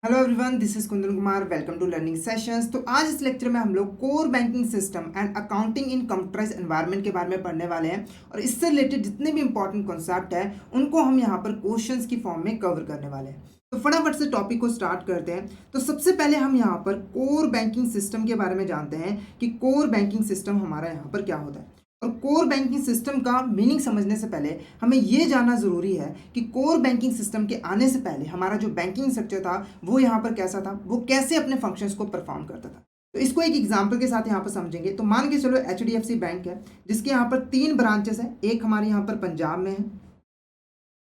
Hello everyone, this is Kundan Kumar. Welcome to learning sessions. तो आज इस लेक्चर में हम लोग core banking system and accounting in computerised environment के बारे में पढ़ने वाले हैं और इससे रिलेटेड जितने भी इंपॉर्टेंट कॉन्सेप्ट है उनको हम यहाँ पर क्वेश्चंस की फॉर्म में कवर करने वाले हैं। तो फटाफट से टॉपिक को स्टार्ट करते हैं। तो सबसे पहले हम यहाँ पर कोर बैंकिंग सिस्टम के बारे में जानते हैं कि कोर बैंकिंग सिस्टम हमारा यहाँ पर क्या होता है। और कोर बैंकिंग सिस्टम का मीनिंग समझने से पहले हमें यह जानना ज़रूरी है कि कोर बैंकिंग सिस्टम के आने से पहले हमारा जो बैंकिंग स्ट्रक्चर था वो यहाँ पर कैसा था, वो कैसे अपने फंक्शंस को परफॉर्म करता था। तो इसको एक एग्जांपल के साथ यहाँ पर समझेंगे। तो मान के चलो HDFC बैंक है जिसके यहाँ पर 3 ब्रांचेस हैं। एक हमारे यहाँ पर पंजाब में है,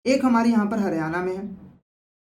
एक हमारे यहाँ पर हरियाणा में है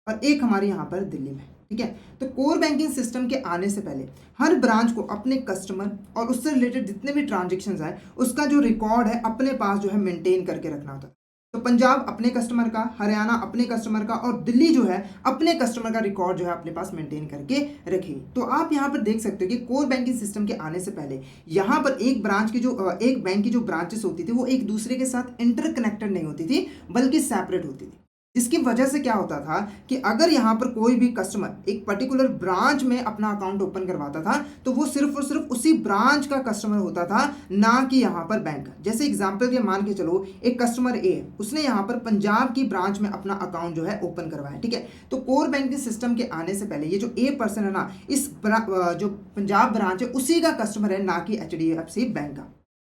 और एक हमारे यहाँ पर दिल्ली में। ठीक है। तो कोर बैंकिंग सिस्टम के आने से पहले हर ब्रांच को अपने कस्टमर और उससे रिलेटेड जितने भी ट्रांजेक्शन्स हैं उसका जो रिकॉर्ड है अपने पास जो है मेंटेन करके रखना होता है। तो पंजाब अपने कस्टमर का, हरियाणा अपने कस्टमर का और दिल्ली जो है अपने कस्टमर का रिकॉर्ड जो है अपने पास मेंटेन करके रखे। तो आप यहाँ पर देख सकते हो कि कोर बैंकिंग सिस्टम के आने से पहले यहाँ पर एक बैंक की जो ब्रांचेस होती थी वो एक दूसरे के साथ इंटरकनेक्टेड नहीं होती थी बल्कि सेपरेट होती थी। जिसकी वजह से क्या होता था कि अगर यहाँ पर कोई भी कस्टमर एक पर्टिकुलर ब्रांच में अपना अकाउंट ओपन करवाता था तो वो सिर्फ और सिर्फ उसी ब्रांच का कस्टमर होता था, ना कि यहाँ पर बैंक का। जैसे एग्जांपल के मान के चलो एक कस्टमर ए है, उसने यहाँ पर पंजाब की ब्रांच में अपना अकाउंट जो है ओपन करवाया। ठीक है। तो कोर बैंकिंग सिस्टम के आने से पहले ये जो ए पर्सन है ना, इस जो पंजाब ब्रांच है उसी का कस्टमर है, ना कि HDFC बैंक का।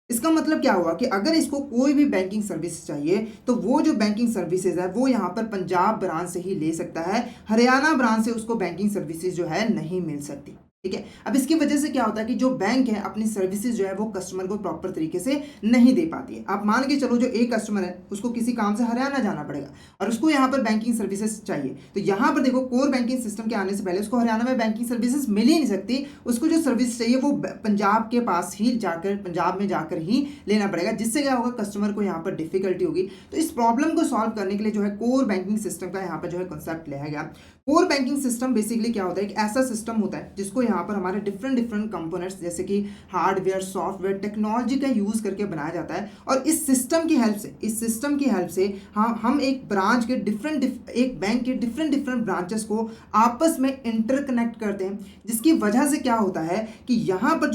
इसका मतलब क्या हुआ कि अगर इसको कोई भी बैंकिंग सर्विस चाहिए तो वो जो बैंकिंग सर्विसेज है वो यहाँ पर पंजाब ब्रांच से ही ले सकता है, हरियाणा ब्रांच से उसको बैंकिंग सर्विसेज जो है नहीं मिल सकती। ठीक है। अब इसकी वजह से क्या होता है कि जो बैंक है अपनी सर्विसेज जो है वो कस्टमर को प्रॉपर तरीके से नहीं दे पाती है। आप मान के चलो जो एक कस्टमर है उसको किसी काम से हरियाणा जाना पड़ेगा और उसको यहाँ पर बैंकिंग सर्विसेज चाहिए। तो यहाँ पर देखो कोर बैंकिंग सिस्टम के आने से पहले उसको हरियाणा में बैंकिंग सर्विसेज मिल ही नहीं सकती। उसको जो सर्विस चाहिए वो पंजाब के पास ही जाकर, पंजाब में जाकर ही लेना पड़ेगा, जिससे क्या होगा कस्टमर को यहाँ पर डिफिकल्टी होगी। तो इस प्रॉब्लम को सॉल्व करने के लिए जो है कोर बैंकिंग सिस्टम का यहाँ पर जो है कॉन्सेप्ट लिया गया। कोर बैंकिंग सिस्टम बेसिकली क्या होता है, एक ऐसा सिस्टम होता है जिसको यहाँ पर हमारे डिफरेंट कंपोनेंट्स जैसे कि हार्डवेयर, सॉफ्टवेयर, टेक्नोलॉजी का यूज करके बनाया जाता है। और इस सिस्टम की हेल्प से हम एक ब्रांच के एक बैंक के डिफरेंट ब्रांचेस को आपस में इंटरकनेक्ट करते हैं, जिसकी वजह से क्या होता है कि यहाँ पर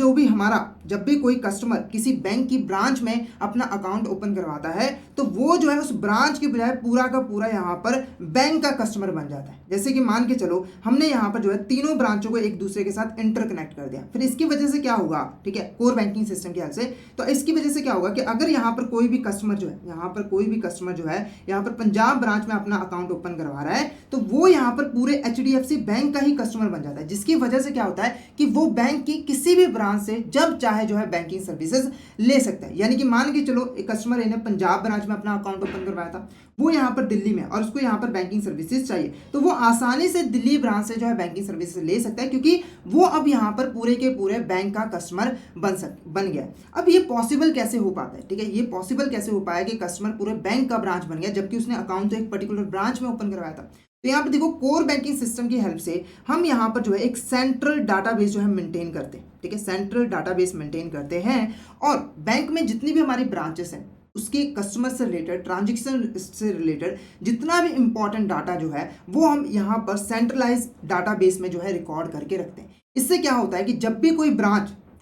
जब भी कोई कस्टमर किसी बैंक की ब्रांच में अपना अकाउंट ओपन करवाता है तो वो जो है उस ब्रांच के बजाय पूरा का पूरा यहाँ पर बैंक का कस्टमर बन जाता है। जैसे कि मान के चलो हमने यहाँ पर जो है तीनों ब्रांचों को एक दूसरे के साथ इंटरकनेक्ट कर दिया। फिर इसकी वजह से क्या होगा, ठीक है, कोर बैंकिंग सिस्टम की हेल्प से, तो इसकी वजह से क्या होगा कि अगर यहाँ पर कोई भी कस्टमर जो है यहाँ पर पंजाब ब्रांच में अपना अकाउंट ओपन करवा रहा है तो वो यहाँ पर पूरे HDFC बैंक का ही कस्टमर बन जाता है। जिसकी वजह से क्या होता है कि वो बैंक की किसी भी ब्रांच से जब चाहे जो है बैंकिंग सर्विसेज ले सकता है। यानी कि मान के चलो एक कस्टमर ने पंजाब ब्रांच में अपना अकाउंट ओपन करवाया था, वो यहाँ पर दिल्ली में और उसको यहाँ पर बैंकिंग सर्विसेज चाहिए तो वो आसानी से दिल्ली ब्रांच से जो है बैंकिंग सर्विसेज ले सकता है, क्योंकि वो अब यहाँ पर पूरे के पूरे बैंक का कस्टमर बन गया। अब ये पॉसिबल कैसे हो पाता है, ठीक है, ये पॉसिबल कैसे हो पाया कि कस्टमर पूरे बैंक का ब्रांच बन गया जबकि उसने अकाउंट तो एक पर्टिकुलर ब्रांच में ओपन करवाया था। तो यहाँ पर देखो कोर बैंकिंग सिस्टम की हेल्प से हम यहाँ पर जो है एक सेंट्रल डाटाबेस जो है मेंटेन करते हैं। ठीक है, सेंट्रल डाटाबेस मेंटेन करते हैं और बैंक में जितनी भी हमारी ब्रांचेस हैं उसके कस्टमर से रिलेटेड, ट्रांजेक्शन से रिलेटेड जितना भी इंपॉर्टेंट डाटा जो है वो हम यहाँ पर सेंट्रलाइज डाटाबेस में जो है रिकॉर्ड करके रखते हैं। इससे क्या होता है कि जब भी कोई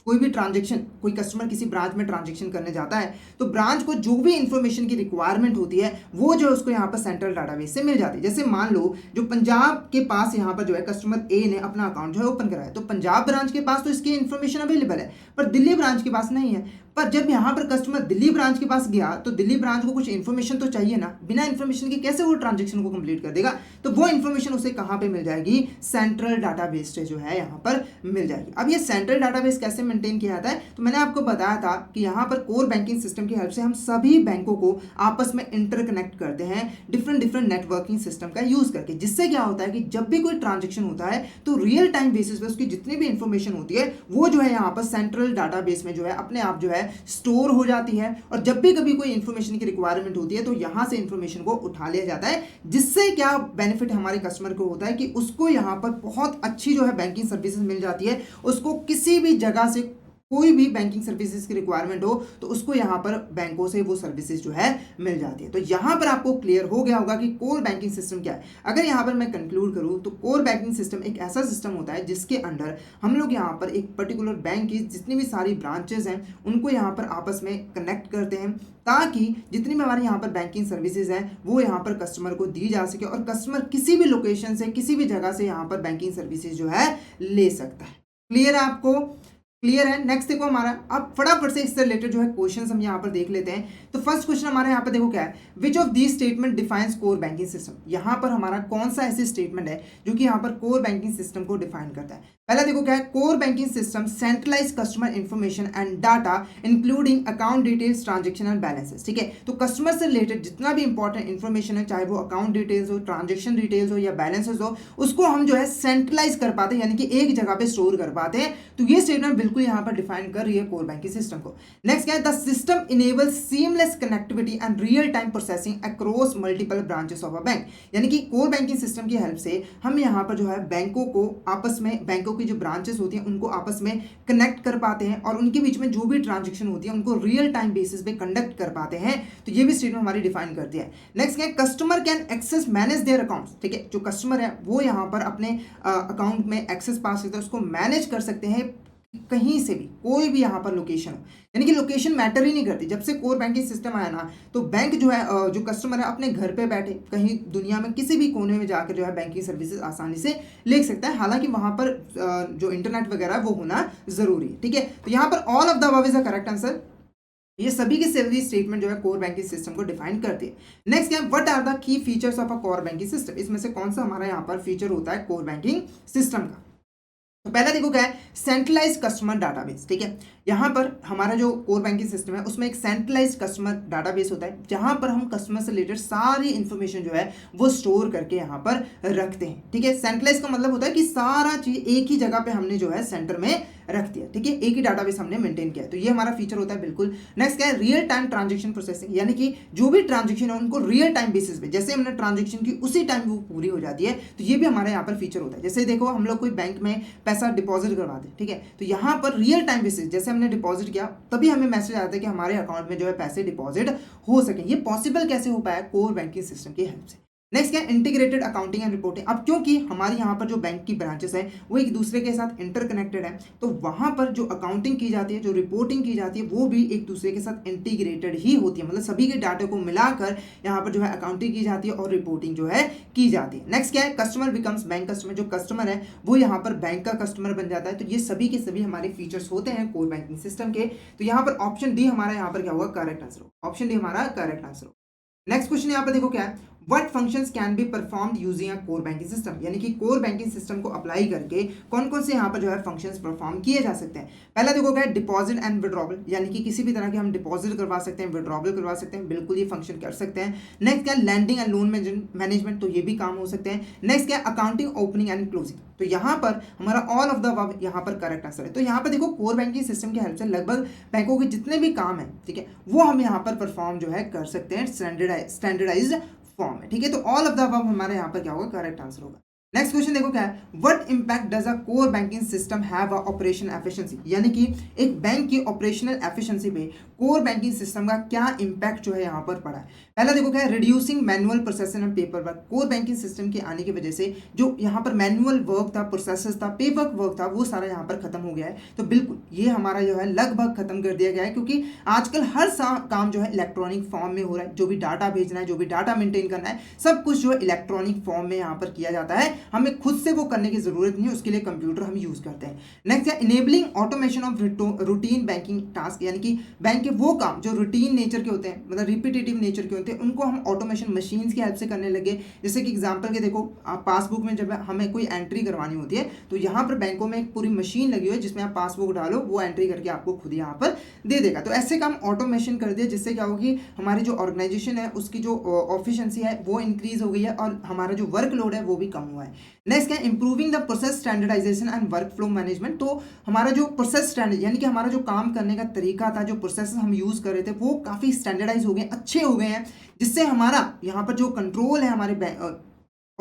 भी ट्रांजेक्शन, कोई कस्टमर किसी ब्रांच में ट्रांजेक्शन करने जाता है तो ब्रांच को जो भी इंफॉर्मेशन की रिक्वायरमेंट होती है वो जो है उसको यहाँ पर सेंट्रल डाटाबेस से मिल जाती है। जैसे मान लो जो पंजाब के पास यहाँ पर जो है कस्टमर ए ने अपना अकाउंट जो है ओपन कराया तो पंजाब ब्रांच के पास तो इसकी इन्फॉर्मेशन अवेलेबल है पर दिल्ली ब्रांच के पास नहीं है। पर जब यहाँ पर कस्टमर दिल्ली ब्रांच के पास गया तो दिल्ली ब्रांच को कुछ इन्फॉर्मेशन तो चाहिए ना, बिना इन्फॉर्मेशन के कैसे वो ट्रांजेक्शन को कंप्लीट कर देगा। तो वो इन्फॉर्मेशन उसे कहाँ पे मिल जाएगी, सेंट्रल डाटाबेस से जो है यहाँ पर मिल जाएगी। अब ये सेंट्रल डाटाबेस कैसे मेंटेन किया जाता है, तो मैंने आपको बताया था कि यहाँ पर कोर बैंकिंग सिस्टम की हेल्प से हम सभी बैंकों को आपस में इंटरकनेक्ट करते हैं डिफरेंट नेटवर्किंग सिस्टम का यूज करके, जिससे क्या होता है कि जब भी कोई ट्रांजेक्शन होता है तो रियल टाइम बेसिस पे उसकी जितनी भी इंफॉर्मेशन होती है वो जो है यहाँ पर सेंट्रल डाटाबेस में जो है अपने आप जो है स्टोर हो जाती है और जब भी कभी कोई इंफॉर्मेशन की रिक्वायरमेंट होती है तो यहां से इंफॉर्मेशन को उठा लिया जाता है। जिससे क्या बेनिफिट हमारे कस्टमर को होता है कि उसको यहां पर बहुत अच्छी जो है बैंकिंग सर्विसेज मिल जाती है, उसको किसी भी जगह से कोई भी बैंकिंग सर्विसेज की रिक्वायरमेंट हो तो उसको यहाँ पर बैंकों से वो सर्विसेज जो है मिल जाती है। तो यहाँ पर आपको क्लियर हो गया होगा कि कोर बैंकिंग सिस्टम क्या है। अगर यहाँ पर मैं कंक्लूड करूँ तो कोर बैंकिंग सिस्टम एक ऐसा सिस्टम होता है जिसके अंडर हम लोग यहाँ पर एक पर्टिकुलर बैंक की जितनी भी सारी ब्रांचेज हैं उनको यहाँ पर आपस में कनेक्ट करते हैं, ताकि जितनी भी हमारे यहाँ पर बैंकिंग सर्विसेज हैं वो यहाँ पर कस्टमर को दी जा सके और कस्टमर किसी भी लोकेशन से किसी भी जगह से यहाँ पर बैंकिंग सर्विसेज जो है ले सकता है। क्लियर है आपको? क्लियर है। नेक्स्ट देखो हमारा, अब फटाफट से इससे रिलेटेड जो है क्वेश्चंस हम यहाँ पर देख लेते हैं। तो फर्स्ट क्वेश्चन हमारे यहाँ पर देखो क्या है, which of these statement defines core banking system. यहाँ पर हमारा कौन सा ऐसी स्टेटमेंट है जो कि यहाँ पर कोर बैंकिंग सिस्टम को डिफाइन करता है। पहला देखो क्या है, core banking system centralised customer information and data including account details, transaction and balances. ठीक है, तो कस्टमर से रिलेटेड जितना भी इंपॉर्टेंट इन्फॉर्मेशन है, चाहे वो अकाउंट डिटेल्स हो, ट्रांजेक्शन डिटेल्स हो या बैलेंसेस हो, उसको हम जो है सेंट्रलाइज कर पाते हैं, यानी कि एक जगह पे स्टोर कर पाते हैं। तो ये स्टेटमेंट बिल्कुल यहाँ पर डिफाइन कर रही है कोर बैंकिंग सिस्टम को। नेक्स्ट क्या है, the system enables seamless connectivity and real time processing across multiple branches of a bank. यानी कि कोर बैंकिंग सिस्टम की हेल्प से हम यहाँ पर जो है बैंकों को आपस में, बैंकों की जो ब्रांचेस होती हैं उनको आपस में कनेक्ट कर पाते हैं और उनके बीच में जो भी ट्रांजेक्शन होती है उनको रियल टाइम बेसिस पे कंडक्ट कर पाते हैं। तो ये भी स्टेटमेंट हमारी डिफाइन करती है। नेक्स्ट क्या है, customer can access manage their accounts. ठीक है, जो कस्टमर है वो यहाँ पर अपने अकाउंट में एक्सेस पा सकते हैं, उसको मैनेज कर सकते हैं कहीं से भी, कोई भी यहाँ पर लोकेशन हो, यानी कि लोकेशन मैटर ही नहीं करती। जब से कोर बैंकिंग सिस्टम आया ना, तो बैंक जो है जो कस्टमर है अपने घर पे बैठे कहीं दुनिया में किसी भी कोने में जाकर जो है बैंकिंग सर्विसेज आसानी से ले सकता है। हालांकि वहां पर जो इंटरनेट वगैरह वो होना जरूरी है। ठीक है, तो यहाँ पर all of the above is the correct answer. ये सभी की सभी स्टेटमेंट जो है कोर बैंकिंग सिस्टम को डिफाइन करती है। नेक्स्ट क्या है, what are the key features of a core banking system. इसमें से कौन सा हमारा यहाँ पर फीचर होता है कोर बैंकिंग सिस्टम का। तो पहला देखो क्या है, सेंट्रलाइज कस्टमर डाटाबेस। ठीक है, यहाँ पर हमारा जो कोर बैंकिंग सिस्टम है उसमें एक सेंट्रलाइज कस्टमर डाटाबेस होता है, जहाँ पर हम कस्टमर से रिलेटेड सारी इंफॉर्मेशन जो है वो स्टोर करके यहाँ पर रखते हैं। ठीक है, सेंट्रलाइज का मतलब होता है कि सारा चीज एक ही जगह पे हमने जो है सेंटर में रख दिया। ठीक है, एक ही डाटाबेस हमने मेंटेन किया, तो ये हमारा फीचर होता है बिल्कुल। नेक्स्ट क्या है, रियल टाइम ट्रांजेक्शन प्रोसेसिंग, यानी कि जो भी ट्रांजेक्शन है उनको रियल टाइम बेसिस पे, जैसे हमने ट्रांजेक्शन की उसी टाइम वो पूरी हो जाती है। तो ये भी हमारे यहाँ पर फीचर होता है। जैसे देखो हम लोग कोई बैंक में पैसा डिपॉजिट करवाते हैं, ठीक है, तो यहाँ पर रियल टाइम बेसिस जैसे हमने डिपॉजिट किया तभी हमें मैसेज आता है कि हमारे अकाउंट में जो है पैसे डिपॉजिट हो सके। ये पॉसिबल कैसे हो पाया, कोर बैंकिंग सिस्टम की हेल्प से। नेक्स्ट क्या है, इंटीग्रेटेड अकाउंटिंग एंड रिपोर्टिंग। अब क्योंकि हमारे यहाँ पर जो बैंक की ब्रांचेस हैं वो एक दूसरे के साथ इंटरकनेक्टेड है, तो वहाँ पर जो अकाउंटिंग की जाती है, जो रिपोर्टिंग की जाती है, वो भी एक दूसरे के साथ इंटीग्रेटेड ही होती है। मतलब सभी के डाटा को मिलाकर यहाँ पर जो है अकाउंटिंग की जाती है और रिपोर्टिंग जो है की जाती है। नेक्स्ट क्या है, कस्टमर बिकम्स बैंक कस्टमर। जो कस्टमर है वो यहाँ पर बैंक का कस्टमर बन जाता है। तो ये सभी के सभी हमारे फीचर्स होते हैं कोर बैंकिंग सिस्टम के। तो यहाँ पर ऑप्शन डी हमारा यहाँ पर क्या होगा, करेक्ट आंसर हो। ऑप्शन डी हमारा करेक्ट आंसर हो। नेक्स्ट क्वेश्चन यहाँ पर देखो क्या है, what functions can be performed using a core banking system. यानी कि कोर बैंकिंग सिस्टम को अप्लाई करके कौन कौन से यहाँ पर जो है फंक्शंस परफॉर्म किए जा सकते हैं। पहला देखो क्या है, डिपॉजिट एंड विड्रॉवल, यानी कि किसी भी तरह के हम डिपॉजिट करवा सकते हैं, विड्रॉवल करवा सकते हैं, बिल्कुल ये फंक्शन कर सकते हैं। नेक्स्ट क्या है, लैंडिंग एंड लोन मैनेजमेंट, तो ये भी काम हो सकते हैं। नेक्स्ट क्या है, अकाउंटिंग ओपनिंग एंड क्लोजिंग। तो यहाँ पर हमारा ऑल ऑफ द अबव यहाँ पर करेक्ट आंसर है। तो यहाँ पर देखो कोर बैंकिंग सिस्टम की हेल्प से लगभग बैंकों के जितने भी काम है, ठीक है, वो हम यहाँ पर परफॉर्म जो है कर सकते हैं स्टैंडर्डाइज्ड फॉर्म है। ठीक है, तो ऑल ऑफ द अबव हमारे यहाँ पर क्या होगा, करेक्ट आंसर होगा। नेक्स्ट क्वेश्चन देखो क्या है, what impact does a core banking system have a operation efficiency. यानी कि एक बैंक की ऑपरेशनल एफिशिएंसी पे कोर बैंकिंग सिस्टम का क्या इंपैक्ट जो है यहाँ पर पड़ा है। पहला देखो क्या है, reducing manual processing and paper work. Core banking system के आने की वजह से जो यहाँ पर मैनुअल वर्क था, प्रोसेसेस था, पेपर वर्क था, वो सारा यहाँ पर खत्म हो गया है। तो बिल्कुल ये हमारा जो है लगभग खत्म कर दिया गया है, क्योंकि आजकल हर काम जो है इलेक्ट्रॉनिक फॉर्म में हो रहा है। जो भी डाटा भेजना है, जो भी डाटा मेंटेन करना है, सब कुछ जो है इलेक्ट्रॉनिक फॉर्म में यहाँ पर किया जाता है। हमें खुद से वो करने की जरूरत नहीं है, उसके लिए कंप्यूटर हम यूज करते हैं। नेक्स्ट है enabling automation of routine banking task. यानी कि बैंक के वो काम जो रूटीन नेचर के होते हैं, मतलब रिपीटेटिव नेचर के होते हैं, उनको हम ऑटोमेशन मशीन्स की हेल्प से करने लगे। जैसे कि एग्जांपल के देखो, आप पासबुक में जब हमें कोई एंट्री करवानी होती है तो यहाँ पर बैंकों में एक पूरी मशीन लगी हुई है जिसमें आप पासबुक डालो, वो एंट्री करके आपको खुद यहाँ पर दे देगा। तो ऐसे काम ऑटोमेशन कर दिया, जिससे क्या होगी, हमारी जो ऑर्गेनाइजेशन है उसकी जो ऑफिशिएंसी है वो इंक्रीज हो गई है और हमारा जो वर्कलोड है वो भी कम हुआ है। नेक्स्ट क्या है, improving the process standardisation and work flow management. तो हमारा जो प्रोसेस स्टैंडर्ड, यानी कि हमारा जो काम करने का तरीका था, जो प्रोसेस हम यूज कर रहे थे, वो काफी स्टैंडर्डाइज हो गए, अच्छे हो गए हैं, जिससे हमारा यहाँ पर जो कंट्रोल है हमारे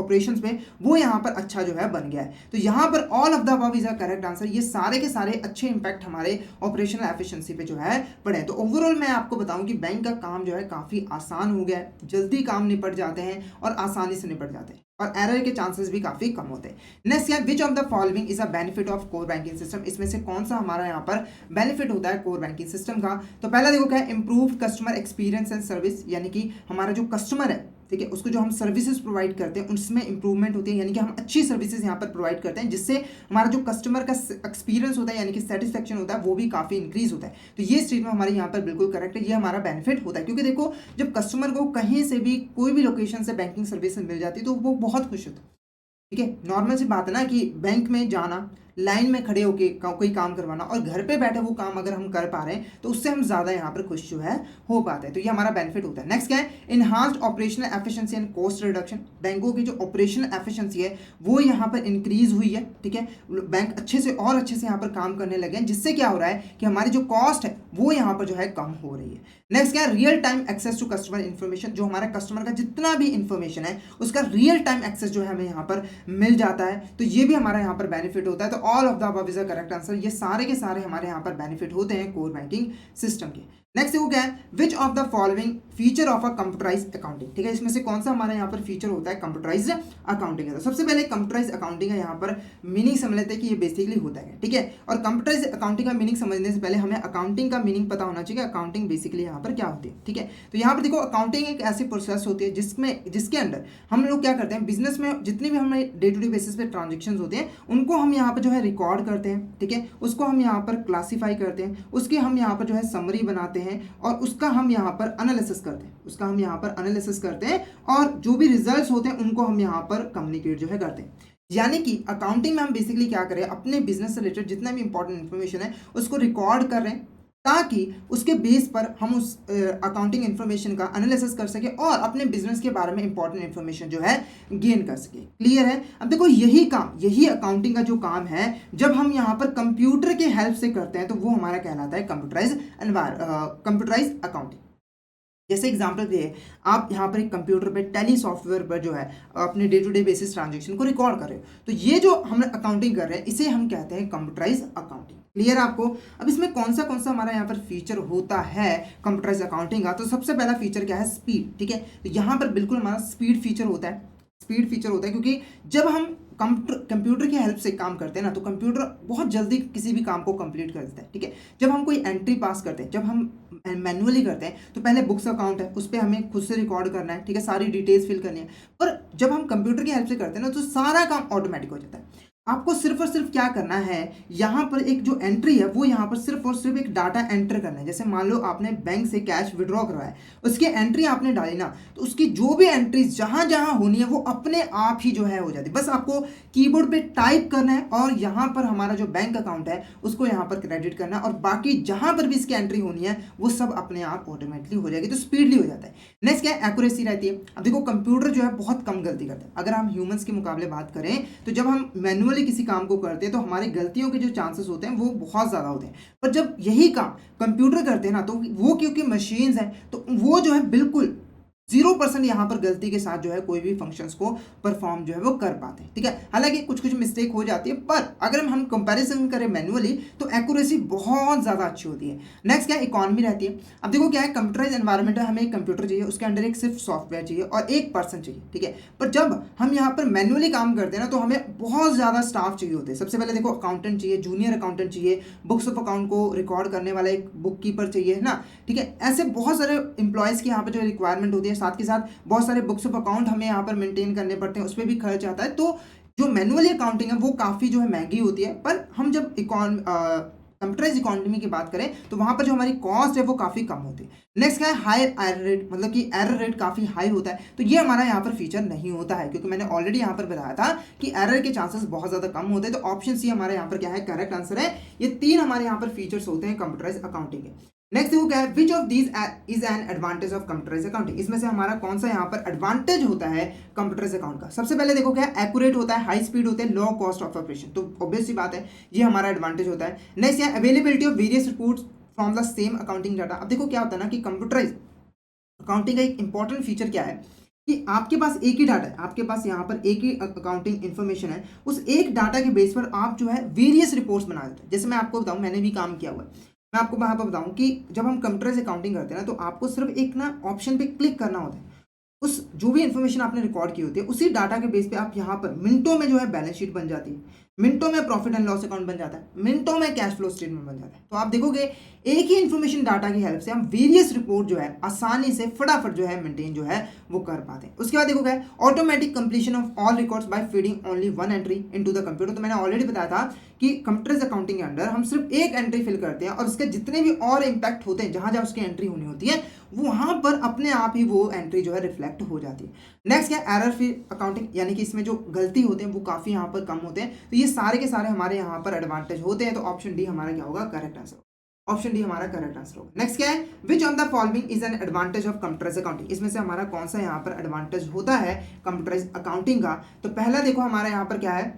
ऑपरेशंस पे वो यहाँ पर अच्छा जो है बन गया है। तो यहाँ पर all of the above is a correct answer. ये सारे के सारे अच्छे इंपैक्ट हमारे ऑपरेशनल एफिशिएंसी पे जो है पड़े। तो ओवरऑल मैं आपको बताऊं कि बैंक का काम जो है काफ़ी आसान हो गया है, जल्दी काम निपट जाते हैं और आसानी से निपट जाते हैं और एरर के चांसेस भी काफ़ी कम होते हैं। नेक्स्ट क्या, विच of the following is a benefit of core banking system, इसमें से कौन सा हमारा यहाँ पर बेनिफिट होता है कोर बैंकिंग सिस्टम का। तो पहला देखो क्या है, improved customer experience and service, यानी कि हमारा जो कस्टमर है, ठीक है, उसको जो हम सर्विसेज प्रोवाइड करते हैं उसमें इंप्रूवमेंट होती है, यानी कि हम अच्छी सर्विसेज यहाँ पर प्रोवाइड करते हैं जिससे हमारा जो कस्टमर का एक्सपीरियंस होता है यानी कि सेटिस्फेक्शन होता है वो भी काफ़ी इंक्रीज होता है। तो ये स्टेटमेंट हमारे यहाँ पर बिल्कुल करेक्ट है, ये हमारा बेनिफिट होता है। क्योंकि देखो जब कस्टमर को कहीं से भी कोई भी लोकेशन से बैंकिंग सर्विस मिल जाती है तो वो बहुत खुश होता है। ठीक है, नॉर्मल सी बात है ना कि बैंक में जाना, लाइन में खड़े होके कोई काम करवाना और घर पे बैठे वो काम अगर हम कर पा रहे हैं तो उससे हम ज़्यादा यहाँ पर खुश जो है हो पाते हैं। तो ये हमारा बेनिफिट होता है। नेक्स्ट क्या है, enhanced operational efficiency and cost reduction, बैंकों की जो ऑपरेशनल एफिशिएंसी है वो यहाँ पर इंक्रीज हुई है। ठीक है, बैंक अच्छे से और अच्छे से यहाँ पर काम करने लगे हैं, जिससे क्या हो रहा है कि हमारी जो कॉस्ट है वो यहाँ पर जो है कम हो रही है। नेक्स्ट क्या है, real time access to customer information, जो हमारा कस्टमर का जितना भी इंफॉर्मेशन है उसका रियल टाइम एक्सेस जो है हमें यहाँ पर मिल जाता है। तो ये भी हमारा यहाँ पर बेनिफिट होता है। तो all of the above is the correct answer. ये सारे के सारे हमारे यहाँ पर बेनिफिट होते हैं कोर बैंकिंग सिस्टम के। नेक्स्ट वो क्या है, which of the following feature of a computerised accounting, ठीक है, इसमें से कौन सा हमारा यहाँ पर फीचर होता है कंप्यूटराइज अकाउंटिंग का। तो सबसे पहले कंप्यूटराइज अकाउंटिंग का यहाँ पर मीनिंग समझ लेते हैं कि ये बेसिकली होता है, ठीक है। और कंप्यूटराइज अकाउंटिंग का मीनिंग समझने से पहले हमें अकाउंटिंग का मीनिंग पता होना चाहिए, अकाउंटिंग बेसिकली यहाँ पर क्या होती है, ठीक है। तो यहाँ पर देखो अकाउंटिंग एक ऐसी प्रोसेस होती है जिसके अंदर हम लोग क्या करते हैं, बिजनेस में जितनी भी हमें डे टू डे बेसिस पे ट्रांजेक्शन होते हैं उनको हम यहाँ पर जो है रिकॉर्ड करते हैं, ठीक है, उसको हम यहाँ पर क्लासीफाई करते हैं, उसके हम यहाँ पर जो है समरी बनाते हैं और उसका हम यहाँ पर एनालिसिस करते हैं और जो भी रिजल्ट्स होते हैं उनको हम यहाँ पर कम्युनिकेट जो है करते हैं। यानी कि अकाउंटिंग में हम बेसिकली क्या करें, अपने बिजनेस से रिलेटेड जितना भी इंपॉर्टेंट इन्फॉर्मेशन है उसको रिकॉर्ड कर रहे हैं ताकि उसके बेस पर हम उस अकाउंटिंग इन्फॉर्मेशन का एनालिसिस कर सके और अपने बिजनेस के बारे में इंपॉर्टेंट इन्फॉर्मेशन जो है गेन कर सके। क्लियर है। अब देखो यही अकाउंटिंग का जो काम है जब हम यहाँ पर कंप्यूटर के हेल्प से करते हैं तो वो हमारा कहलाता है कंप्यूटराइज अकाउंटिंग। जैसे एग्जांपल ये आप यहाँ पर एक कंप्यूटर पे टैली सॉफ्टवेयर पर जो है अपने day to day basis transaction को रिकॉर्ड कर रहे हो, तो ये जो हम अकाउंटिंग कर रहे हैं इसे हम कहते हैं कंप्यूटराइज अकाउंटिंग। क्लियर आपको। अब इसमें कौन सा हमारा यहाँ पर फीचर होता है कंप्यूटराइज अकाउंटिंग का, तो सबसे पहला फीचर क्या है, स्पीड। ठीक है, तो यहाँ पर बिल्कुल हमारा स्पीड फीचर होता है क्योंकि जब हम कंप्यूटर की हेल्प से काम करते हैं ना तो कंप्यूटर बहुत जल्दी किसी भी काम को कंप्लीट कर देता है। ठीक है, जब हम कोई एंट्री पास करते हैं, जब हम मैनुअली करते हैं तो पहले बुक्स अकाउंट है उस पर हमें खुद से रिकॉर्ड करना है, ठीक है, सारी डिटेल्स फिल करनी है। पर जब हम कंप्यूटर की हेल्प से करते हैं ना तो सारा काम ऑटोमेटिक हो जाता है। आपको सिर्फ और सिर्फ क्या करना है, यहाँ पर एक जो एंट्री है वो यहाँ पर सिर्फ और सिर्फ एक डाटा एंटर करना है। जैसे मान लो आपने बैंक से कैश विड्रॉ करवाया, उसकी एंट्री आपने डाली ना, तो उसकी जो भी एंट्रीज जहाँ जहाँ होनी है वो अपने आप ही जो है हो जाती है। बस आपको कीबोर्ड पे टाइप करना है और यहाँ पर हमारा जो बैंक अकाउंट है उसको यहाँ पर क्रेडिट करना है और बाकी जहाँ पर भी इसकी एंट्री होनी है वो सब अपने आप ऑटोमेटिकली हो जाएगी। तो स्पीडली हो जाता है। नेक्स्ट क्या है, एक्यूरेसी रहती है। अब देखो कंप्यूटर जो है बहुत कम गलती करता है। अगर हम ह्यूमंस के मुकाबले बात करें तो जब हम मैनुअली किसी काम को करते हैं तो हमारी गलतियों के जो चांसेस होते हैं वो बहुत ज़्यादा होते हैं। पर जब यही काम कंप्यूटर करते हैं ना तो वो क्योंकि मशीन्स हैं तो वो जो है बिल्कुल 0% यहाँ पर गलती के साथ जो है कोई भी फंक्शंस को परफॉर्म जो है वो कर पाते हैं। ठीक है, हालांकि कुछ मिस्टेक हो जाती है पर अगर हम कंपैरिजन करें मैनुअली तो एक्यूरेसी बहुत ज़्यादा अच्छी होती है। नेक्स्ट क्या है, इकॉनमी रहती है। अब देखो क्या है, कंप्यूटराइज एनवायरनमेंट है, हमें एक कंप्यूटर चाहिए, उसके अंदर एक सिर्फ सॉफ्टवेयर चाहिए और एक पर्सन चाहिए। ठीक है, पर जब हम यहाँ पर मैनुअली काम करते हैं ना तो हमें बहुत ज़्यादा स्टाफ चाहिए होते हैं। सबसे पहले देखो अकाउंटेंट चाहिए, जूनियर अकाउंटेंट चाहिए, बुक्स ऑफ अकाउंट को रिकॉर्ड करने वाला एक बुक कीपर चाहिए, है ना। ठीक है, ऐसे बहुत सारे इंप्लॉयज़ की यहाँ पर जो रिक्वायरमेंट होती है, साथ के साथ बहुत सारे बुक्स ऑफ अकाउंट हमें यहाँ पर मेंटेन करने पड़ते हैं, उस पर भी खर्च आता है। तो जो मैनुअली अकाउंटिंग है वो काफ़ी जो है महंगी होती है। पर हम जब कंप्यूटराइज इकोनॉमी की बात करें तो वहाँ पर जो हमारी कॉस्ट है वो काफ़ी कम होती है। नेक्स्ट क्या है, हायर एरर रेट, मतलब कि एरर रेट काफ़ी हाई होता है। तो ये हमारा यहाँ पर फीचर नहीं होता है क्योंकि मैंने ऑलरेडी यहाँ पर बताया था कि एरर के चांसेस बहुत ज़्यादा कम होते हैं। तो ऑप्शन सी हमारे यहाँ पर क्या है, करेक्ट आंसर है। ये 3 हमारे यहाँ पर फीचर्स होते हैं कंप्यूटराइज अकाउंटिंग के। नेक्स्ट वो क्या है, which of these is an advantage of computerised accounting, इसमें से हमारा कौन सा यहाँ पर एडवांटेज होता है कंप्यूटराइज अकाउंट का। सबसे पहले देखो क्या है, एक्यूरेट होता है, हाई स्पीड होते हैं, लो कॉस्ट ऑफ ऑपरेशन। तो ऑब्वियस सी बात है ये हमारा एडवांटेज होता है। नेक्स्ट है availability of various reports from the same accounting data. अब देखो क्या होता है ना कि कंप्यूटराइज अकाउंटिंग का एक इंपॉर्टेंट फीचर क्या है कि आपके पास एक ही डाटा है, आपके पास यहाँ पर एक ही अकाउंटिंग इन्फॉर्मेशन है, उस एक डाटा के बेस पर आप जो है वेरियस रिपोर्ट्स बना देते हैं। जैसे मैं आपको बताऊँ, मैंने भी काम किया हुआ है। मैं आपको वहाँ पर बताऊँ कि जब हम कंप्यूटराइज अकाउंटिंग करते हैं ना, तो आपको सिर्फ एक ना ऑप्शन पे क्लिक करना होता है। उस जो भी इन्फॉर्मेशन आपने रिकॉर्ड की होती है, उसी डाटा के बेस पे आप यहाँ पर मिनटों में जो है बैलेंस शीट बन जाती है, मिनटों में प्रॉफिट एंड लॉस अकाउंट बन जाता है, मिनटों में कैश फ्लो स्टेटमेंट बन जाता है। तो आप देखोगे एक ही इन्फॉर्मेशन डाटा की हेल्प से हम वेरियस रिपोर्ट जो है आसानी से फटाफट जो है मेंटेन जो है वो कर पाते हैं। उसके बाद देखोगे automatic completion of all records by feeding only one entry into the computer. तो मैंने ऑलरेडी बताया था कि कंप्यूटराइज अकाउंटिंग के अंदर हम सिर्फ एक एंट्री फिल करते हैं और उसके जितने भी और इम्पैक्ट होते हैं जहां जहां उसकी एंट्री होनी होती है, वहां पर अपने आप ही वो एंट्री जो है रिफ्लेक्ट हो जाती है। नेक्स्ट क्या, एरर फ्री अकाउंटिंग, यानी कि इसमें जो गलती होते हैं वो काफी यहाँ पर कम होते हैं। तो ये सारे के सारे हमारे यहाँ पर एडवांटेज होते हैं। तो ऑप्शन डी हमारा क्या होगा, करेक्ट आंसर। ऑप्शन डी हमारा करेक्ट आंसर होगा। नेक्स्ट क्या है, which of the following is an advantage of computerised accounting. इसमें से हमारा कौन सा यहाँ पर एडवांटेज होता है कंप्यूटराइज अकाउंटिंग का। तो पहला देखो हमारा यहाँ पर क्या है,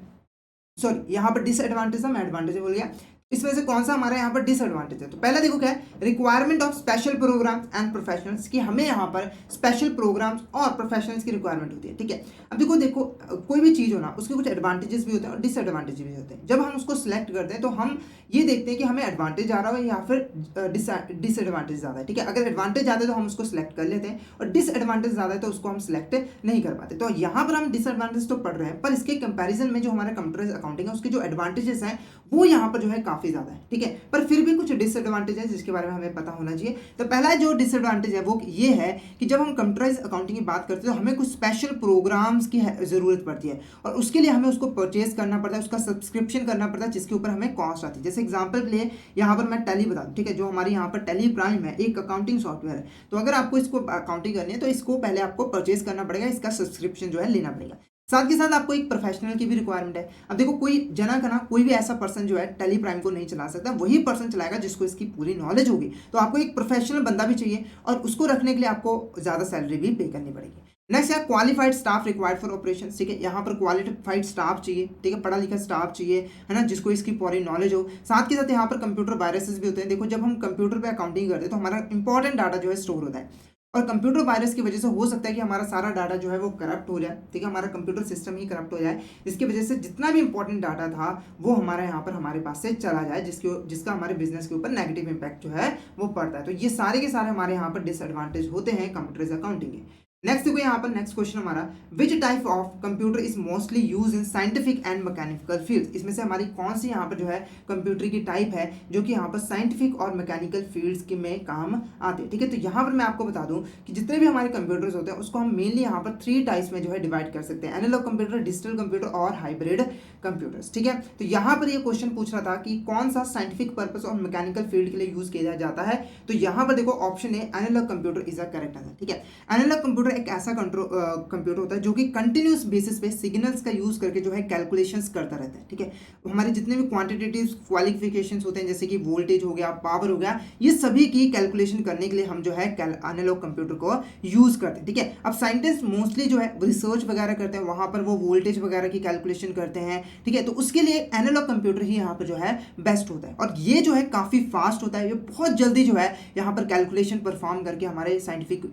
सॉरी यहाँ पर डिसएडवांटेज था, मैं एडवांटेज बोल गया। इसमें से कौन सा हमारे यहाँ पर डिसएडवांटेज है। तो पहला देखो क्या है, requirement of special programs and professionals, कि हमें यहाँ पर स्पेशल प्रोग्राम्स और प्रोफेशनल्स की रिक्वायरमेंट होती है। ठीक है, अब देखो कोई भी चीज़ हो ना, उसके कुछ एडवांटेजेस भी होते हैं और डिसएडवांटेज भी होते हैं। जब हम उसको सिलेक्ट करते हैं तो हम ये देखते हैं कि हमें एडवांटेज आ रहा है या फिर डिसएडवांटेज ज़्यादा है। ठीक है, अगर एडवांटेज ज़्यादा है तो हम उसको सिलेक्ट कर लेते हैं और डिसएडवांटेज ज़्यादा है तो उसको हम सिलेक्ट नहीं कर पाते। तो यहाँ पर हम डिसएडवांटेज तो पढ़ रहे हैं, पर इसके कंपैरिजन में जो हमारा कंप्यूटराइज अकाउंटिंग है उसके जो एडवांटेजेस हैं वो यहाँ पर जो है काफ़ी ज़्यादा है। ठीक है, पर फिर भी कुछ डिसएडवांटेज है जिसके बारे में हमें पता होना चाहिए। तो पहला जो डिसएडवांटेज है वो ये है कि जब हम कंप्यूटराइज अकाउंटिंग की बात करते हैं तो हमें कुछ स्पेशल प्रोग्राम्स की ज़रूरत पड़ती है और उसके लिए हमें उसको परचेज करना पड़ता है, उसका सब्सक्रिप्शन करना पड़ता है, जिसके ऊपर हमें कॉस्ट आती है। जैसे एग्जाम्पल के लिए यहाँ पर मैं टैली बता दूँ। ठीक है, जो हमारी यहाँ पर टैली प्राइम है, एक अकाउंटिंग सॉफ्टवेयर है। तो अगर आपको इसको अकाउंटिंग करनी है तो इसको पहले आपको परचेज करना पड़ेगा, इसका सब्सक्रिप्शन जो है लेना पड़ेगा। साथ के साथ आपको एक प्रोफेशनल की भी रिक्वायरमेंट है। अब देखो कोई जना का ना कोई भी ऐसा पर्सन जो है टेली प्राइम को नहीं चला सकता, वही पर्सन चलाएगा जिसको इसकी पूरी नॉलेज होगी। तो आपको एक प्रोफेशनल बंदा भी चाहिए और उसको रखने के लिए आपको ज़्यादा सैलरी भी पे करनी पड़ेगी। नेक्स्ट है qualified staff required for operation. ठीक है, यहाँ पर क्वालिफाइड स्टाफ चाहिए। ठीक है, पढ़ा लिखा स्टाफ चाहिए, है ना, जिसको इसकी पूरी नॉलेज हो। साथ के साथ यहाँ पर कंप्यूटर वायरसेस भी होते हैं। देखो जब हम कंप्यूटर पे अकाउंटिंग करते हैं तो हमारा इंपॉर्टेंट डाटा जो है स्टोर होता है और कंप्यूटर वायरस की वजह से हो सकता है कि हमारा सारा डाटा जो है वो करप्ट हो जाए। ठीक है, हमारा कंप्यूटर सिस्टम ही करप्ट हो जाए, जिसकी वजह से जितना भी इंपॉर्टेंट डाटा था वो हमारे यहाँ पर हमारे पास से चला जाए, जिसका हमारे बिजनेस के ऊपर नेगेटिव इंपैक्ट जो है वो पड़ता है। तो ये सारे के सारे हमारे यहाँ पर डिसएडवांटेज होते हैं कंप्यूटराइज अकाउंटिंग के। नेक्स्ट देखो यहाँ पर नेक्स्ट क्वेश्चन हमारा, which type of computer is mostly use in scientific and mechanical field. इसमें से हमारी कौन सी यहाँ पर जो है कंप्यूटर की टाइप है जो कि यहाँ पर साइंटिफिक और मैकेनिकल फील्ड्स के में काम आते हैं। ठीक है, तो यहाँ पर मैं आपको बता दूं कि जितने भी हमारे कंप्यूटर्स होते हैं उसको हम मेनली यहाँ पर 3 टाइप्स में जो है डिवाइड कर सकते हैं, एनालॉग कंप्यूटर, डिजिटल कंप्यूटर और हाइब्रिड कंप्यूटर्स। ठीक है, तो यहाँ पर ये क्वेश्चन पूछ रहा था कि कौन सा साइंटिफिक पर्पस और मैकेनिकल फील्ड के लिए यूज किया जाता है। तो यहाँ पर देखो option A analogue computer is a correct answer. ठीक है, एनालॉग कंप्यूटर एक ऐसा कंप्यूटर होता है जो कि कंटिन्यूस बेसिस पे सिग्नल्स का यूज करके जो है कैलकुलेशंस करता रहता है। ठीक है, हमारे जितने भी क्वांटिटेटिव क्वालिफिकेशंस होते हैं जैसे कि वोल्टेज हो गया, पावर हो गया, ये सभी की कैलकुलेशन करने के लिए हम जो है एनालॉग कंप्यूटर को यूज करते हैं। ठीक है, अब साइंटिस्ट मोस्टली जो है रिसर्च वगैरह करते हैं, वहां पर वो वोल्टेज वगैरह की कैलकुलेशन करते हैं। ठीक है, तो उसके लिए एनालॉग कंप्यूटर ही यहाँ पर जो है बेस्ट होता है और ये जो है काफी फास्ट होता है, ये बहुत जल्दी जो है यहाँ पर कैलकुलेशन परफॉर्म करके हमारे साइंटिफिक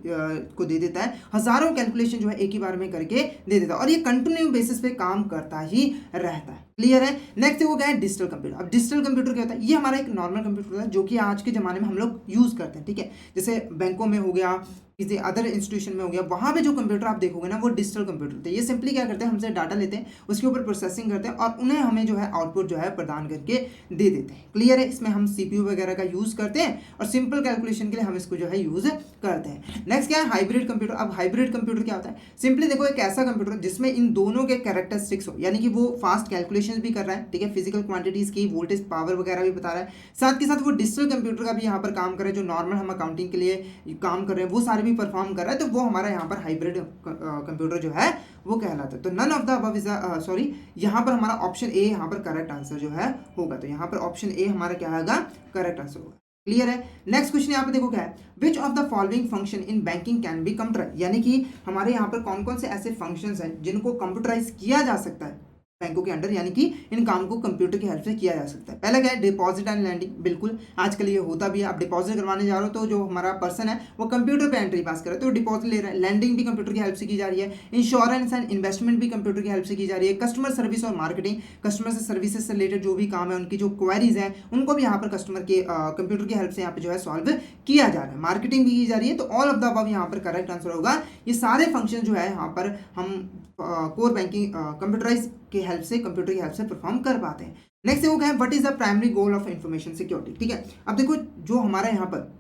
को दे देता है, हजारों कैलकुलेशन जो है एक ही बार में करके दे देता है और ये कंटिन्यू बेसिस पे काम करता ही रहता है। क्लियर है। नेक्स्ट वो क्या है, डिजिटल कंप्यूटर। अब डिजिटल कंप्यूटर क्या होता है, ये हमारा एक नॉर्मल कंप्यूटर होता है जो कि आज के जमाने में हम लोग यूज करते हैं। ठीक है, जैसे बैंकों में हो गया, किसी अदर इंस्टीट्यूशन में हो गया, वहां पे जो कंप्यूटर आप देखोगे ना वो डिजिटल कंप्यूटर होते हैं। ये सिंपली क्या करते हैं, हमसे डाटा लेते हैं, उसके ऊपर प्रोसेसिंग करते हैं और उन्हें हमें जो है आउटपुट जो है प्रदान करके दे देते हैं। क्लियर है, इसमें हम सीपीयू वगैरह का यूज करते हैं और सिंपल कैलकुलेशन के लिए हम इसको जो है यूज करते हैं। नेक्स्ट क्या है, हाइब्रिड कंप्यूटर। अब हाइब्रिड कंप्यूटर क्या होता है, सिंपली देखो एक ऐसा कंप्यूटर जिसमें इन दोनों के कैरेक्टरिस्टिक्स हो, यानी कि वो फास्ट कैलकुलेशन भी कर रहा है, ठीक है, फिजिकल क्वांटिटीज की, वोल्टेज, पावर वगैरह भी बता रहा है, साथ के साथ वो डिजिटल कंप्यूटर का भी यहाँ पर काम कर रहा है, जो नॉर्मल हम अकाउंटिंग के लिए काम कर रहे हैं वो सारे भी परफॉर्म कर रहा है। तो वो हमारा यहाँ पर हाइब्रिड कंप्यूटर जो है वो कहलाता है। तो none of the above is sorry, यहाँ पर हमारा ऑप्शन ए यहाँ पर करेक्ट आंसर जो है होगा। तो यहाँ पर ऑप्शन ए हमारा क्या होगा, करेक्ट आंसर होगा। क्लियर है। नेक्स्ट क्वेश्चन यहाँ पे देखो क्या है, which of the following function in banking can be computerised, यानी कि हमारे यहाँ पर कौन कौन से ऐसे फंक्शंस हैं जिनको कंप्यूटराइज किया जा सकता है। बैंकों के अंडर, यानी कि इन काम को कंप्यूटर की हेल्प से किया जा सकता है। पहला क्या है, डिपॉजिट एंड लैंडिंग। बिल्कुल आजकल ये होता भी है, आप डिपॉजिट करवाने जा रहे हो तो जो हमारा पर्सन है वो कंप्यूटर पे एंट्री पास कर रहा है तो डिपॉजिट ले रहा है। लैंडिंग भी कंप्यूटर की हेल्प से की जा रही है। इंश्योरेंस एंड इन्वेस्टमेंट भी कंप्यूटर की हेल्प से की जा रही है। कस्टमर सर्विस और मार्केटिंग, कस्टमर से सर्विसेज से रिलेटेड जो भी काम है, उनकी जो क्वेरीज हैं उनको भी यहाँ पर कस्टमर के कंप्यूटर की हेल्प से यहाँ पे जो है सॉल्व किया जा रहा है। मार्केटिंग भी की जा रही है। तो ऑल ऑफ द अबव यहाँ पर करेक्ट आंसर होगा। ये सारे फंक्शन जो है यहाँ पर हम कोर बैंकिंग कंप्यूटराइज की हेल्प से, कंप्यूटर की हेल्प से परफॉर्म कर पाते हैं। नेक्स्ट देखो क्या है, what is the primary goal of information security. ठीक है, अब देखो जो हमारा यहाँ पर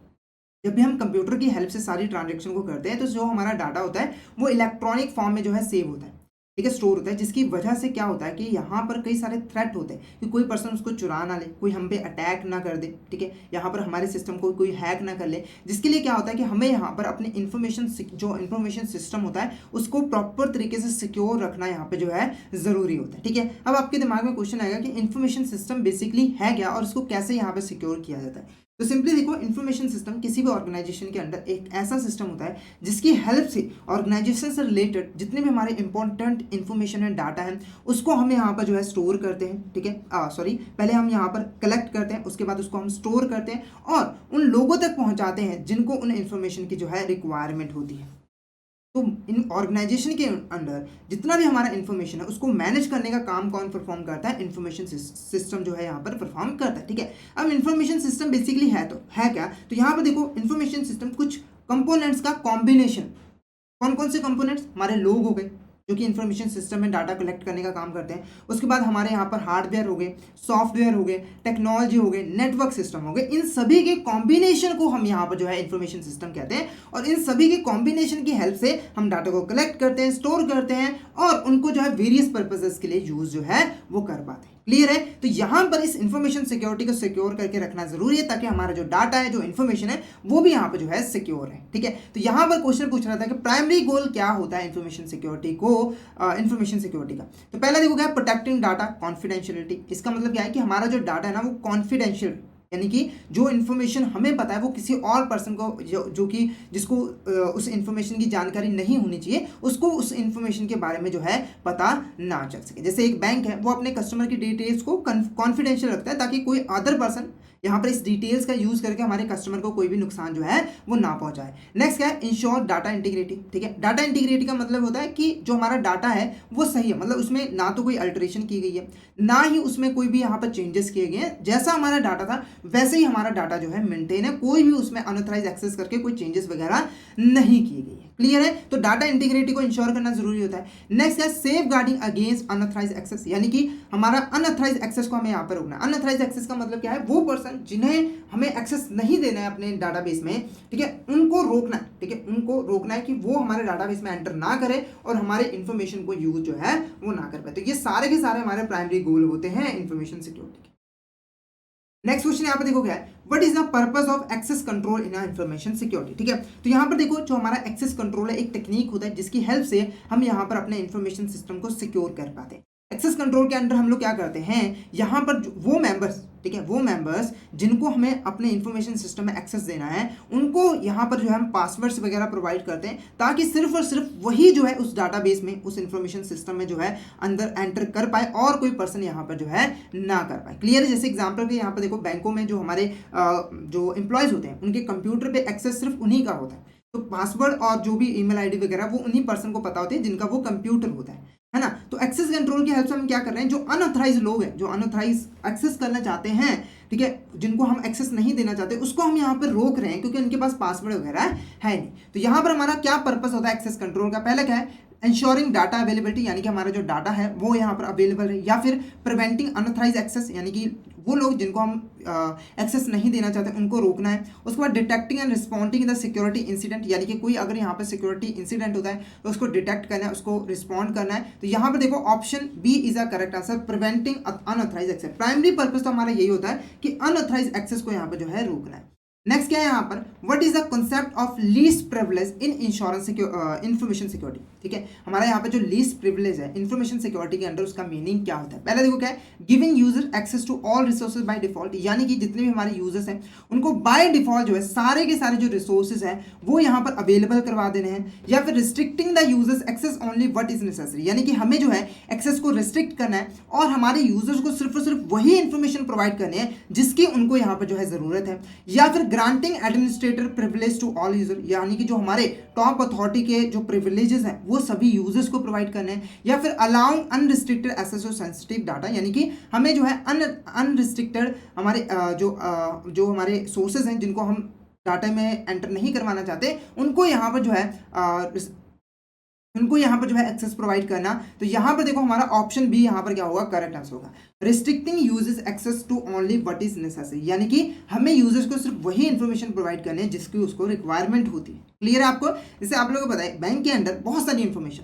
जब भी हम कंप्यूटर की हेल्प से सारी ट्रांजेक्शन को करते हैं तो जो हमारा डाटा होता है वो इलेक्ट्रॉनिक फॉर्म में जो है सेव होता है, ठीक है, स्टोर होता है, जिसकी वजह से क्या होता है कि यहाँ पर कई सारे थ्रेट होते हैं कि कोई पर्सन उसको चुरा ना ले, कोई हम पे अटैक ना कर दे, ठीक है, यहाँ पर हमारे सिस्टम को कोई हैक ना कर ले। जिसके लिए क्या होता है कि हमें यहाँ पर अपने जो इन्फॉर्मेशन सिस्टम होता है उसको प्रॉपर तरीके से सिक्योर रखना यहाँ पे जो है ज़रूरी होता है। ठीक है, अब आपके दिमाग में क्वेश्चन आएगा कि इन्फॉर्मेशन सिस्टम बेसिकली है क्या और उसको कैसे यहाँ पर सिक्योर किया जाता है। तो सिंपली देखो, इन्फॉर्मेशन सिस्टम किसी भी ऑर्गेनाइजेशन के अंदर एक ऐसा सिस्टम होता है जिसकी हेल्प से ऑर्गेनाइजेशन से रिलेटेड जितने भी हमारे इंपॉर्टेंट इन्फॉर्मेशन है, डाटा है, उसको हम यहाँ पर जो है स्टोर करते हैं। ठीक है, पहले हम यहाँ पर कलेक्ट करते हैं, उसके बाद उसको हम स्टोर करते हैं और उन लोगों तक पहुँचाते हैं जिनको उन इन्फॉर्मेशन की जो है रिक्वायरमेंट होती है। तो इन ऑर्गेनाइजेशन के अंडर जितना भी हमारा इन्फॉर्मेशन है उसको मैनेज करने का काम कौन परफॉर्म करता है, इन्फॉर्मेशन सिस्टम जो है यहाँ पर परफॉर्म करता है। ठीक है, अब इन्फॉर्मेशन सिस्टम बेसिकली है तो है क्या, तो यहाँ पर देखो इन्फॉर्मेशन सिस्टम कुछ कंपोनेंट्स का कॉम्बिनेशन। कौन कौन से कंपोनेंट्स, हमारे लोग हो गए जो कि इन्फॉर्मेशन सिस्टम में डाटा कलेक्ट करने का काम करते हैं। उसके बाद हमारे यहाँ पर हार्डवेयर हो गए, सॉफ्टवेयर हो गए, टेक्नोलॉजी हो गए, नेटवर्क सिस्टम हो गए। इन सभी के कॉम्बिनेशन को हम यहाँ पर जो है इन्फॉर्मेशन सिस्टम कहते हैं और इन सभी के कॉम्बिनेशन की हेल्प से हम डाटा को कलेक्ट करते हैं, स्टोर करते हैं और उनको जो है वेरियस पर्पजेस के लिए यूज जो है वो कर पाते हैं। क्लियर है, तो यहाँ पर इस इंफॉर्मेशन सिक्योरिटी को सिक्योर करके रखना जरूरी है ताकि हमारा जो डाटा है, जो इन्फॉर्मेशन है, वो भी यहाँ पर जो है सिक्योर है। ठीक है, तो यहाँ पर क्वेश्चन पूछ रहा था कि प्राइमरी गोल क्या होता है इंफॉर्मेशन सिक्योरिटी का। तो पहला देखो क्या, प्रोटेक्टिंग डाटा कॉन्फिडेंशियलिटी। इसका मतलब क्या है कि हमारा जो डाटा है ना वो कॉन्फिडेंशियल, यानी कि जो इन्फॉर्मेशन हमें पता है वो किसी और पर्सन को जो कि जिसको उस इन्फॉर्मेशन की जानकारी नहीं होनी चाहिए, उसको उस इन्फॉर्मेशन के बारे में जो है पता ना चल सके। जैसे एक बैंक है वो अपने कस्टमर की डिटेल्स को कॉन्फिडेंशियल रखता है ताकि कोई अदर पर्सन यहाँ पर इस डिटेल्स का यूज करके हमारे कस्टमर को कोई भी नुकसान जो है वो ना पहुंचाए। नेक्स्ट क्या है, इंश्योर डाटा इंटीग्रिटी। ठीक है, डाटा इंटीग्रिटी का मतलब होता है कि जो हमारा डाटा है वो सही है, मतलब उसमें ना तो कोई अल्टरेशन की गई है ना ही उसमें कोई भी यहाँ पर चेंजेस किए गए हैं। जैसा हमारा डाटा था वैसे ही हमारा डाटा जो है मेंटेन है, कोई भी उसमें अनऑथराइज एक्सेस करके कोई चेंजेस वगैरह नहीं किए गए। क्लियर है, तो डाटा इंटीग्रिटी को इंश्योर करना जरूरी होता है। नेक्स्ट है safeguarding against unauthorised access, यानी कि हमारा अनऑथराइज एक्सेस को हमें यहाँ पर रोकना है। अनऑथराइज एक्सेस का मतलब क्या है, वो पर्सन जिन्हें हमें एक्सेस नहीं देना है अपने डाटाबेस में, ठीक है, उनको रोकना है। ठीक है, उनको रोकना है कि वो हमारे डाटाबेस में एंटर ना करे और हमारे इन्फॉर्मेशन को यूज जो है वो ना कर पाए। तो ये सारे के सारे हमारे प्राइमरी गोल होते हैं इन्फॉर्मेशन सिक्योरिटी के। नेक्स्ट क्वेश्चन यहाँ पर देखो क्या है, what is the purpose of access control in information security. ठीक है, तो यहाँ पर देखो जो हमारा एक्सेस कंट्रोल है एक टेक्निक होता है जिसकी हेल्प से हम यहाँ पर अपने इंफॉर्मेशन सिस्टम को सिक्योर कर पाते हैं। एक्सेस कंट्रोल के अंदर हम लोग क्या करते हैं, यहाँ पर वो मेंबर्स, ठीक है, वो मेंबर्स जिनको हमें अपने इंफॉर्मेशन सिस्टम में एक्सेस देना है उनको यहाँ पर जो है हम पासवर्ड्स वगैरह प्रोवाइड करते हैं ताकि सिर्फ और सिर्फ वही जो है उस डाटाबेस में, उस इंफॉर्मेशन सिस्टम में जो है अंदर एंटर कर पाए और कोई पर्सन यहाँ पर जो है ना कर पाए। क्लियर है, जैसे एग्जाम्पल के यहाँ पर देखो बैंकों में जो हमारे जो एम्प्लॉयज होते हैं उनके कंप्यूटर पे एक्सेस सिर्फ उन्हीं का होता है, तो पासवर्ड और जो भी ईमेल आईडी वगैरह वो उन्हीं पर्सन को पता होती है जिनका वो कंप्यूटर होता है ना। तो एक्सेस कंट्रोल की हेल्प से हम क्या कर रहे हैं, जो अनऑथराइज लोग हैं, जो अनऑथराइज एक्सेस करना चाहते हैं, ठीक है, जिनको हम एक्सेस नहीं देना चाहते उसको हम यहाँ पर रोक रहे हैं क्योंकि उनके पास पासवर्ड वगैरह है नहीं। तो यहाँ पर हमारा क्या पर्पस होता है एक्सेस कंट्रोल का, पहला क्या है, इंश्योरिंग डाटा अवेलेबिलिटी, यानी कि हमारा जो डाटा है वो यहाँ पर अवेलेबल है, या फिर प्रिवेंटिंग अनऑथराइज एक्सेस, यानी कि वो लोग जिनको हम एक्सेस नहीं देना चाहते उनको रोकना है। उसके बाद detecting and responding the security incident, यानी कि कोई अगर यहाँ पर सिक्योरिटी इंसिडेंट होता है तो उसको डिटेक्ट करना है, उसको रिस्पॉन्ड करना है। तो यहाँ पर देखो option B is a correct answer, preventing unauthorised access. Primary purpose तो हमारा यही होता है कि अनऑथराइज एक्सेस को यहाँ पर जो है रोकना है। नेक्स्ट क्या है यहाँ पर, what is the concept of least privilege in insurance information security. ठीक है, हमारा यहाँ पर जो लीस्ट प्रिविलेज है इंफॉर्मेशन सिक्योरिटी के अंदर, उसका मीनिंग क्या होता है। पहले देखो क्या है, giving user access to all resources by default, यानी कि जितने भी हमारे यूजर्स हैं उनको बाय डिफॉल्ट जो है सारे के सारे जो रिसोर्सेज हैं वो यहाँ पर अवेलेबल करवा देने हैं, या फिर restricting the users access only what is necessary, यानी कि हमें जो है एक्सेस को रिस्ट्रिक्ट करना है और हमारे यूजर्स को सिर्फ और सिर्फ वही इंफॉर्मेशन प्रोवाइड करनी है जिसकी उनको यहाँ पर जो है जरूरत है। या फिर granting administrator privilege to all user, यानी कि जो हमारे टॉप अथॉरिटी के जो प्रिविलेजेस हैं वो सभी यूजर्स को प्रोवाइड करने हैं। या फिर allowing unrestricted access to sensitive data, यानी कि हमें जो है अनरिस्ट्रिक्टेड हमारे जो हमारे सोर्सेज हैं जिनको हम डाटा में एंटर नहीं करवाना चाहते उनको यहाँ पर जो है एक्सेस प्रोवाइड करना। तो यहाँ पर देखो हमारा ऑप्शन बी यहाँ पर क्या होगा, करेक्ट आंसर होगा। Restricting users access to only what is necessary, यानी कि हमें यूजर्स को सिर्फ वही इंफॉर्मेशन प्रोवाइड करनी है जिसकी उसको रिक्वायरमेंट होती है। क्लियर है आपको। जैसे आप लोगों को पता है बैंक के अंदर बहुत सारी इंफॉर्मेशन,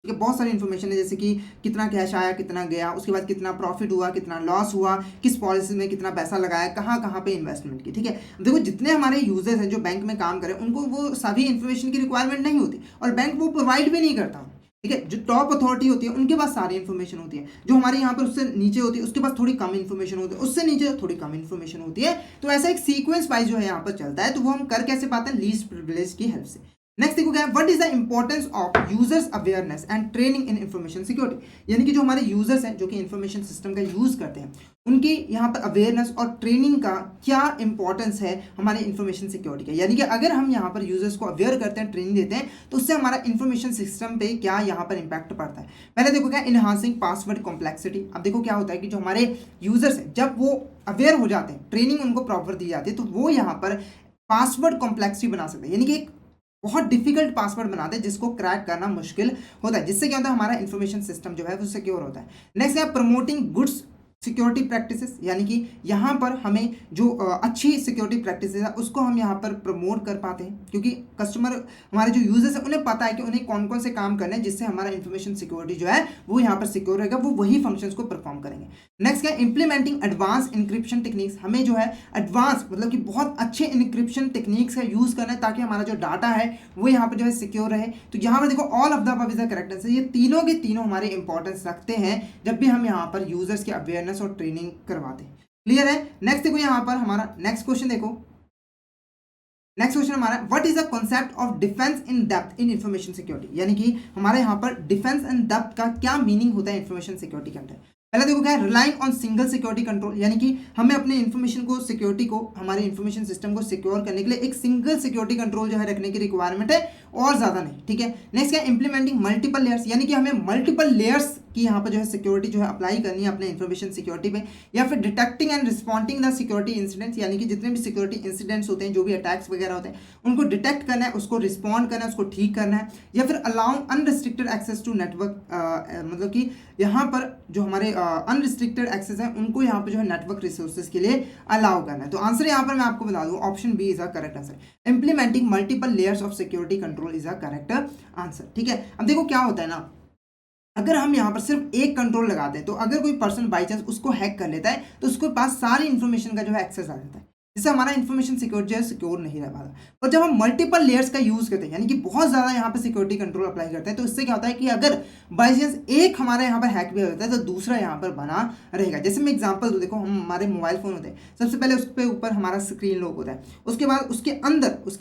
ठीक है, बहुत सारी इंफॉर्मेशन है, जैसे कि कितना कैश आया, कितना गया, उसके बाद कितना प्रॉफिट हुआ, कितना लॉस हुआ, किस पॉलिसी में कितना पैसा लगाया, कहाँ कहाँ पे इन्वेस्टमेंट की। ठीक है, देखो जितने हमारे यूजर्स हैं जो बैंक में काम करें उनको वो सभी इंफॉर्मेशन की रिक्वायरमेंट नहीं होती और बैंक वो प्रोवाइड भी नहीं करता। ठीक है, जो टॉप अथॉरिटी होती है उनके पास सारी इन्फॉर्मेशन होती है, जो हमारे यहाँ पर उससे नीचे होती है उसके पास थोड़ी कम इन्फॉर्मेशन होती है, उससे नीचे थोड़ी कम इन्फॉर्मेशन होती है। तो ऐसा एक सीक्वेंस वाइज जो है यहाँ पर चलता है, तो वो हम कर कैसे पाते हैं, लीस्ट प्रिविलेज की हेल्प से। नेक्स्ट देखो क्या है, what is the importance of users awareness and training in information security, यानी कि जो हमारे यूजर्स हैं जो कि इंफॉर्मेशन सिस्टम का यूज करते हैं उनकी यहाँ पर अवेयरनेस और ट्रेनिंग का क्या इंपॉर्टेंस है हमारे इंफॉर्मेशन सिक्योरिटी का। यानी कि अगर हम यहाँ पर यूजर्स को अवेयर करते हैं, ट्रेनिंग देते हैं, तो उससे हमारा इंफॉर्मेशन सिस्टम पे क्या यहाँ पर इंपैक्ट पड़ता है। पहले देखो क्या, इनहांसिंग पासवर्ड कॉम्प्लेक्सिटी। अब देखो क्या होता है कि जो हमारे यूजर्स हैं जब वो अवेयर हो जाते हैं, ट्रेनिंग उनको प्रॉपर दी जाती है, तो वो यहाँ पर पासवर्ड कॉम्प्लेक्सिटी बना सकते हैं, यानी कि एक बहुत डिफिकल्ट पासवर्ड बनाते हैं जिसको क्रैक करना मुश्किल होता है, जिससे क्या होता है हमारा इंफॉर्मेशन सिस्टम जो है वो सिक्योर होता है। नेक्स्ट है प्रमोटिंग गुड्स सिक्योरिटी प्रैक्टिसेस, यानी कि यहाँ पर हमें जो अच्छी सिक्योरिटी प्रैक्टिसेस है उसको हम यहाँ पर प्रमोट कर पाते हैं, क्योंकि कस्टमर हमारे जो यूजर्स हैं उन्हें पता है कि उन्हें कौन कौन से काम करने हैं जिससे हमारा इंफॉर्मेशन सिक्योरिटी जो है वो यहाँ पर सिक्योर रहेगा, वो वही फंक्शंस को परफॉर्म करेंगे। नेक्स्ट क्या है, इंप्लीमेंटिंग एडवांस इंक्रिप्शन टेक्निक्स। हमें जो है एडवांस मतलब कि बहुत अच्छे इंक्रिप्शन टेक्निक्स का यूज़ करना है ताकि हमारा जो डाटा है वो यहाँ पर जो है सिक्योर रहे। तो यहाँ पर देखो all of the above is the correct answer. ये तीनों के तीनों हमारे इंपॉर्टेंस रखते हैं जब भी हम यहाँ पर यूजर्स की अवेयरनेस और ट्रेनिंग करवाते हैं। क्लियर है। नेक्स्ट देखो यहाँ पर हमारा नेक्स्ट क्वेश्चन देखो, नेक्स्ट क्वेश्चन हमारा what is the concept of defence in depth in information security, यानी कि हमारे यहाँ पर डिफेंस इन डेप्थ का क्या मीनिंग होता है इंफॉर्मेशन सिक्योरिटी के अंदर। पहले देखो क्या है, relying on single security control, यानी कि हमें अपने इन्फॉर्मेशन को सिक्योरिटी को हमारे इन्फॉर्मेशन सिस्टम को सिक्योर करने के लिए एक सिंगल सिक्योरिटी कंट्रोल जो है रखने की रिक्वायरमेंट है और ज़्यादा नहीं। ठीक है। नेक्स्ट क्या है, इंप्लीमेंटिंग मल्टीपल लेयर्स, यानी कि हमें मल्टीपल लेयर्स की यहाँ पर जो है सिक्योरिटी जो है अप्लाई करनी है अपने इन्फॉर्मेशन सिक्योरिटी पे। या फिर detecting and responding the security incidents, यानी कि जितने भी सिक्योरिटी इंसिडेंट्स होते हैं, जो भी अटैक्स वगैरह होते हैं, उनको डिटेक्ट करना है, उसको रिस्पॉन्ड करना है, उसको ठीक करना है। या फिर allowing unrestricted access to network, मतलब कि यहाँ पर जो हमारे अनरिस्ट्रिक्टेड एक्सेस है उनको यहाँ पर जो है नेटवर्क रिसोर्सेज के लिए अलाउ करना है। तो आंसर यहाँ पर मैं आपको बता दूँ, option B is a correct answer. Implementing multiple layers of security control is a correct answer. ठीक है। अब देखो क्या होता है ना, अगर हम यहाँ पर सिर्फ एक कंट्रोल लगाते हैं तो अगर कोई पर्सन बाई चांस उसको हैक कर लेता है तो उसके पास सारी इन्फॉर्मेशन का जो है एक्सेस आ जाता है, जिससे हमारा इन्फॉर्मेशन सिक्योर जो है सिक्योर नहीं रह पाता। और जब हम मल्टीपल लेयर्स का यूज़ करते हैं, यानी कि बहुत ज़्यादा यहाँ पर सिक्योरिटी कंट्रोल अप्लाई करते हैं, तो इससे क्या होता है कि अगर बाई चांस एक हमारे यहाँ पर हैक भी हो जाता है तो दूसरा यहाँ पर बना रहेगा। जैसे मैं एग्जांपल दूँ, देखो हम हमारे मोबाइल फ़ोन होते हैं, सबसे पहले उसके ऊपर हमारा स्क्रीन लॉक होता है, उसके बाद उसके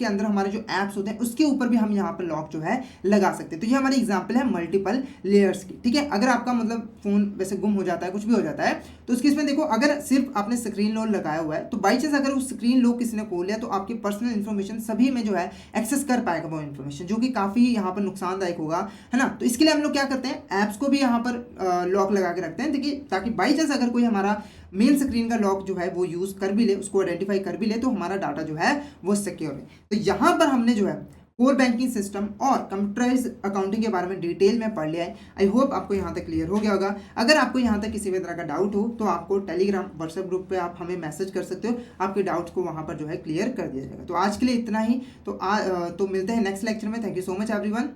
अंदर हमारे जो ऐप्स होते हैं उसके ऊपर भी हम यहाँ पर लॉक जो है लगा सकते हैं। तो ये हमारी एग्जाम्पल है मल्टीपल लेयर्स की। ठीक है। अगर आपका मतलब फ़ोन वैसे गुम हो जाता है, कुछ भी हो जाता है, तो उसके इसमें देखो अगर सिर्फ आपने स्क्रीन लॉक लगाया हुआ है तो बाई चांस अगर उस स्क्रीन लॉक किसी ने खोल लिया तो आपकी पर्सनल इन्फॉर्मेशन सभी में जो है एक्सेस कर पाएगा वो इन्फॉर्मेशन, जो कि काफ़ी यहाँ पर नुकसानदायक होगा, है ना। तो इसके लिए हम लोग क्या करते हैं, ऐप्स को भी यहाँ पर लॉक लगा के रखते हैं, देखिए ताकि बाई चांस अगर कोई हमारा मेन स्क्रीन का लॉक जो है वो यूज़ कर भी ले, उसको आइडेंटिफाई कर भी ले, तो हमारा डाटा जो है वो सिक्योर है। तो यहाँ पर हमने जो है कोर बैंकिंग सिस्टम और कंप्यूटराइज अकाउंटिंग के बारे में डिटेल में पढ़ लिया है। आई होप आपको यहाँ तक क्लियर हो गया होगा। अगर आपको यहाँ तक किसी भी तरह का डाउट हो तो आपको टेलीग्राम व्हाट्सएप ग्रुप पे आप हमें मैसेज कर सकते हो, आपके डाउट्स को वहाँ पर जो है क्लियर कर दिया जाएगा। तो आज के लिए इतना ही। तो मिलते हैं नेक्स्ट लेक्चर में। Thank you so much everyone.